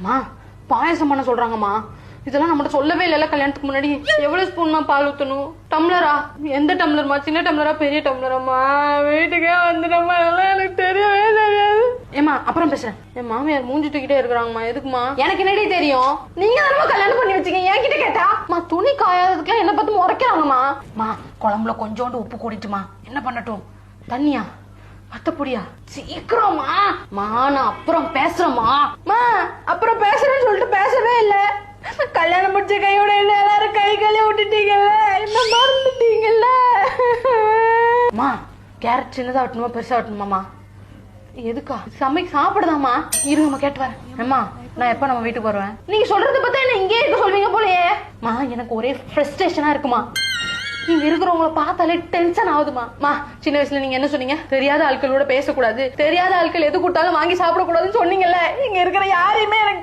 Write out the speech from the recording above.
மா பாயசம் பண்ண சொல்றாங்கம்மா. இதெல்லாம் நம்மகிட்ட சொல்லவே இல்ல கல்யாணத்துக்கு முன்னாடி. எவ்வளவு ஸ்பூன்மா பால் ஊத்தணும்? டம்ளரா? எந்த டம்ளர்மா? சின்ன டம்ளரா பெரிய டம்ளராமா? வீட்டுக்கே வந்துட்டோமா, எல்லாம் எனக்கு தெரியவே தெரியாது. ஏமா அப்புறம் பேசுறேன். என் மாமியார் மூஞ்சி தூக்கிட்டே இருக்கிறாங்கம்மா. எதுக்குமா? எனக்கு என்னடி தெரியும்? நீங்க தானே கல்யாணம் பண்ணி வச்சீங்க, என்கிட்ட கேட்டா? துணி காயாததுக்குலாம் என்ன பார்த்து முறைக்கிறாங்கம்மா. குழம்புல கொஞ்சோண்டு உப்பு கூடிட்டுமா. என்ன பண்ணட்டும்? தண்ணியா பத்தப்படியா? சீக்கிரமா நான் அப்புறம் பேசுறேமா. அப்புறம் பேசுறேன்னு சொல்லிட்டு பேசவே இல்ல. கல்யாணம் முடிச்ச கையோட என்ன எல்லாரும் கை கையில விட்டுட்டீங்கல்ல, என்ன மறந்துட்டீங்கல்ல. கேரட் சின்னதா வெட்டணுமா பெருசா வெட்டணுமாமா? எதுக்கா? சாப்பிடுதாமா? இருங்கம்மா கேட்டு வரேன். அம்மா நான் எப்ப நம்ம வீட்டுக்கு வருவேன்? நீங்க சொல்றத பார்த்தா என்ன இங்கே இருக்க சொல்வீங்க போலயே. எனக்கு ஒரே ஃப்ரஸ்ட்ரேஷனா இருக்குமா. நீங்க இருக்கிறவங்கள பார்த்தாலே டென்ஷன் ஆகுதுமா. சின்ன வயசுல நீங்க என்ன சொன்னீங்க? தெரியாத ஆட்களோட பேசக்கூடாது, தெரியாத ஆட்கள் எது கொடுத்தாலும் வாங்கி சாப்பிடக்கூடாதுன்னு சொன்னீங்கல்ல. இங்க இருக்கிற யாரையுமே எனக்கு